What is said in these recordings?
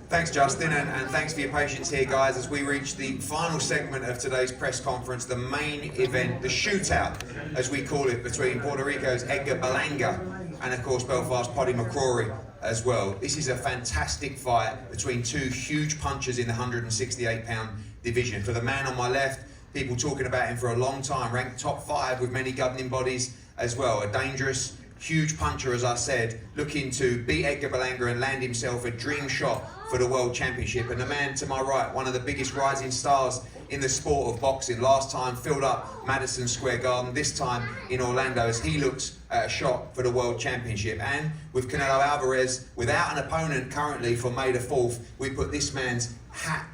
Thanks, Justin, and thanks for your patience here, guys, as we reach the final segment of today's press conference, the main event, the shootout, as we call it, between Puerto Rico's Edgar Berlanga and, of course, Belfast's Padraig McCrory as well. This is a fantastic fight between two huge punchers in the 168-pound division. For the man on my left, people talking about him for a long time, ranked top 5 with many governing bodies as well. A dangerous, huge puncher, as I said, looking to beat Edgar Berlanga and land himself a dream shot for the World Championship. And the man to my right, one of the biggest rising stars in the sport of boxing. Last time filled up Madison Square Garden, this time in Orlando, as he looks at a shot for the World Championship. And with Canelo Alvarez, without an opponent currently for May the 4th, we put this man's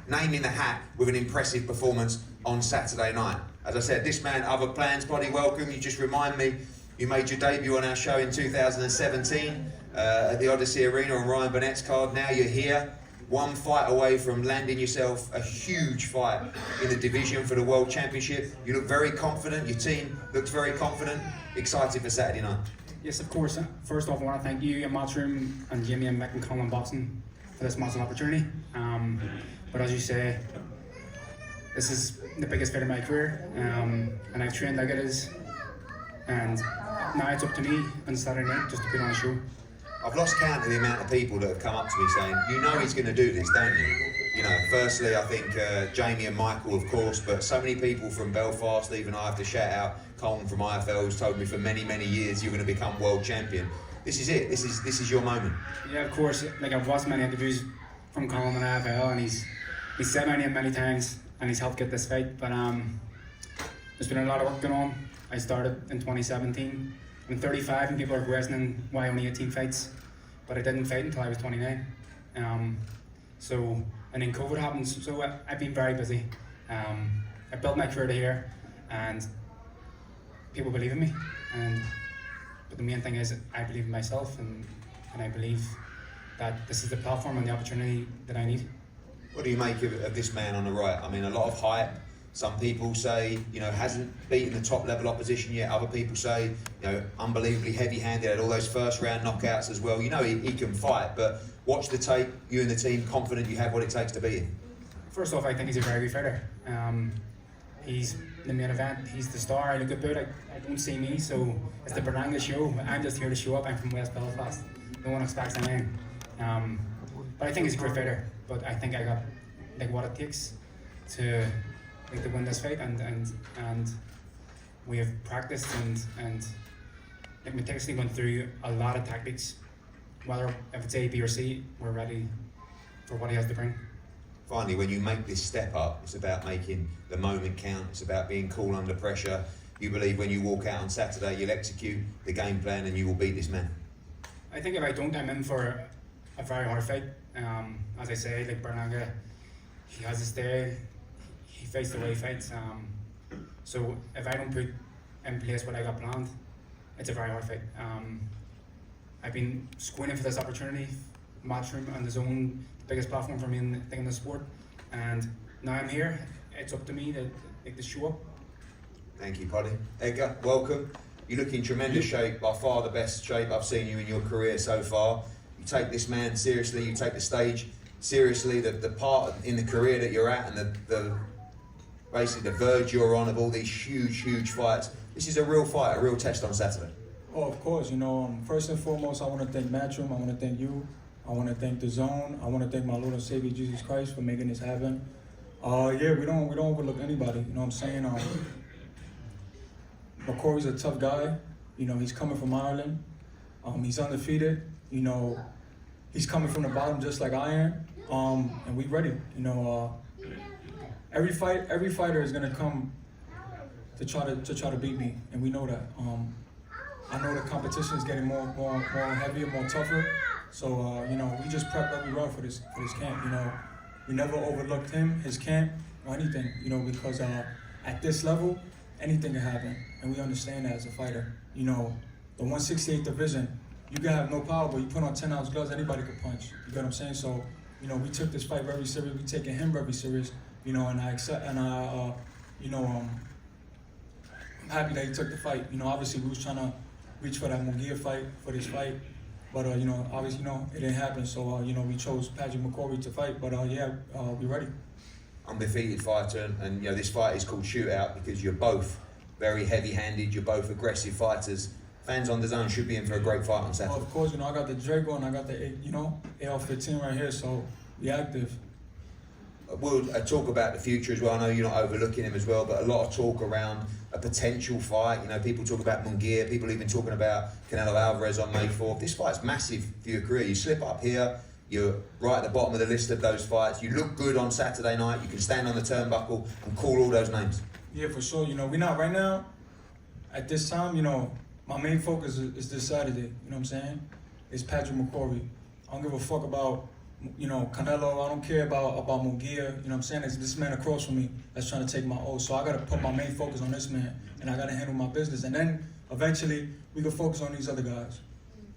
name in the hat with an impressive performance on Saturday night. As I said, this man, other plans, Buddy, welcome. You just remind me, you made your debut on our show in 2017 at the Odyssey Arena on Ryan Burnett's card. Now you're here, one fight away from landing yourself a huge fight in the division for the World Championship. You look very confident, your team looks very confident, excited for Saturday night. Yes, of course. First off, I want to thank you and Matchroom and Jimmy and Mick and Colin Boxing for this massive opportunity. But as you say, this is the biggest fight of my career, and I've trained like it is. And now it's up to me on Saturday night just to put on a show. I've lost count of the amount of people that have come up to me saying, you know he's going to do this, don't you? You know, firstly, I think Jamie and Michael, of course, but so many people from Belfast, even I have to shout out Colin from IFL, who's told me for many, many years you're going to become world champion. This is it. This is your moment. Yeah, of course. Like, I've watched many interviews from Colin in IFL, and he's said my name many times, and he's helped get this fight. But there's been a lot of work going on. I started in 2017. I'm 35 and people are questioning why only 18 fights, but I didn't fight until I was 29. And then COVID happened, so I've been very busy. I built my career to here, and people believe in me. But the main thing is I believe in myself, and I believe that this is the platform and the opportunity that I need. What do you make of this man on the right? I mean, a lot of hype. Some people say, you know, hasn't beaten the top level opposition yet. Other people say, you know, unbelievably heavy-handed, had all those first round knockouts as well. You know he can fight, but watch the tape, you and the team, confident you have what it takes to beat him? First off, I think he's a very good fighter. He's the main event, he's the star. I look about, I don't see me, so it's the Berlanga show. I'm just here to show up. I'm from West Belfast. No one expects anything. But I think he's a great fighter. But I think I got like what it takes to win this fight, and we have practiced and meticulously went through a lot of tactics. Whether if it's A, B or C, we're ready for what he has to bring. Finally, when you make this step up, it's about making the moment count. It's about being cool under pressure. You believe when you walk out on Saturday, you'll execute the game plan and you will beat this man. I think if I don't, I'm in for a very hard fight. As I say, like Berlanga, he has his day. He fights the way he fights. So if I don't put in place what I got planned, it's a very hard fight. I've been squinting for this opportunity. Matchroom and the Zone, the biggest platform for me in the sport, and now I'm here. It's up to me to show up. Thank you, Paddy. Edgar, welcome. You look in tremendous shape, by far the best shape I've seen you in your career so far. You take this man seriously, you take the stage seriously, the part in the career that you're at, and the basically the verge you're on of all these huge fights. This is a real fight, a real test on Saturday. Oh, of course. You know, first and foremost, I want to thank Matchroom. I want to thank you. I want to thank the Zone. I want to thank my Lord and Savior Jesus Christ for making this happen. Yeah, we don't overlook anybody. You know what I'm saying? McCrory's a tough guy. You know, he's coming from Ireland. He's undefeated. You know, he's coming from the bottom just like I am. And we ready. You know, every fighter is gonna come to try to beat me, and we know that. I know the competition is getting more heavier, more tougher. So you know, we just prepped every round for this camp. You know, we never overlooked him, his camp, or anything. You know, because at this level, anything can happen, and we understand that as a fighter. You know, the 168 division, you can have no power, but you put on 10-ounce gloves, anybody could punch. You get what I'm saying? So, you know, we took this fight very serious. We taking him very serious. You know, and you know, I'm happy that he took the fight. You know, obviously we was trying to reach for that Munguia fight, for this fight. But you know, obviously, you know, it didn't happen. So you know, we chose Padraig McCrory to fight. But yeah, we ready. Undefeated fighter, and you know this fight is called Shootout because you're both very heavy-handed. You're both aggressive fighters. Fans on the zone should be in for a great fight on Saturday. Well, of course, you know, I got the Draco and I got the, you know, AR-15 right here, so we active. We'll talk about the future as well. I know you're not overlooking him as well, but a lot of talk around a potential fight. You know, people talk about Munguia, people even talking about Canelo Alvarez on May 4th. This fight's massive for your career. You slip up here, you're right at the bottom of the list of those fights. You look good on Saturday night. You can stand on the turnbuckle and call all those names. Yeah, for sure. You know, we're not right now, at this time, you know, my main focus is this Saturday. You know what I'm saying? It's Padraig McCrory. I don't give a fuck about, you know, Canelo. I don't care about Munguia. You know what I'm saying? It's this man across from me that's trying to take my oath. So I got to put my main focus on this man, and I got to handle my business. And then eventually we can focus on these other guys.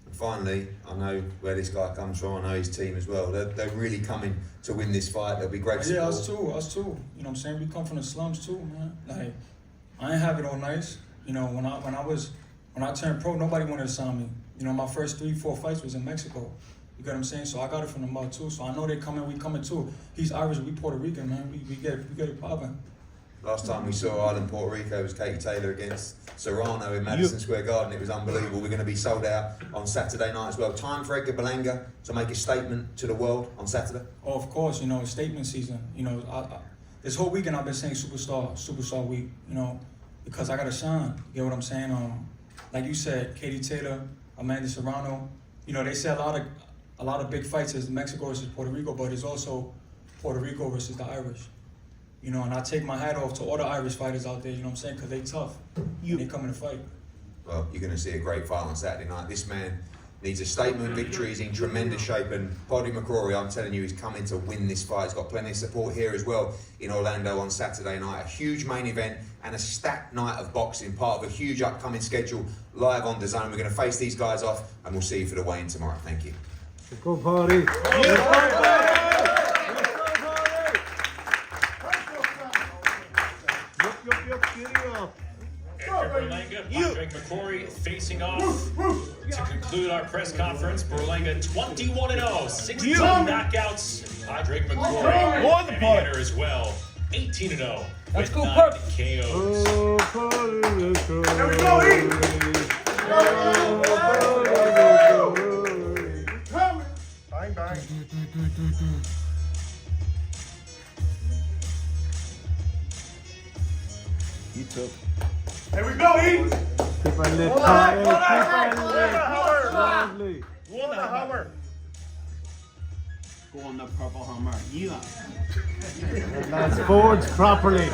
And finally, I know where this guy comes from. I know his team as well. They're really coming to win this fight. They'll be great support. Yeah, us too. You know what I'm saying? We come from the slums too, man. Like, I ain't have it all nice. You know, when I turned pro, nobody wanted to sign me. You know, my first 3-4 fights was in Mexico. You get what I'm saying? So I got it from the mud too. So I know they coming, we coming too. He's Irish, we Puerto Rican, man. We get it popping. Last time we saw Ireland, Puerto Rico was Katie Taylor against Serrano in Madison Square Garden. It was unbelievable. We're going to be sold out on Saturday night as well. Time for Edgar Berlanga to make a statement to the world on Saturday. Oh, of course, you know, it's statement season. You know, this whole weekend I've been saying superstar week, you know, because I got to shine. You get what I'm saying? Like you said, Katie Taylor, Amanda Serrano, you know, they say a lot of big fights is Mexico versus Puerto Rico, but it's also Puerto Rico versus the Irish. You know, and I take my hat off to all the Irish fighters out there, you know what I'm saying, because they tough. They coming to fight. Well, you're going to see a great fight on Saturday night. This man needs a statement victory. He's in tremendous shape. And Padraig McCrory, I'm telling you, he's coming to win this fight. He's got plenty of support here as well in Orlando on Saturday night. A huge main event and a stacked night of boxing, part of a huge upcoming schedule live on DAZN. We're going to face these guys off and we'll see you for the weigh-in tomorrow. Thank you. Go party! Edgar Berlanga, Padraig McCrory facing off to conclude our press conference. Berlanga 21-0, 16 knockouts. Padraig McCrory, heavy hitter as well, 18-0 with 9 KOs. There we go, Bang, bang. You took. Here we go, E. Keep on lit, lovely. Go on the Hummer. Go on the purple Hummer. Yeah. Lads, forwards properly.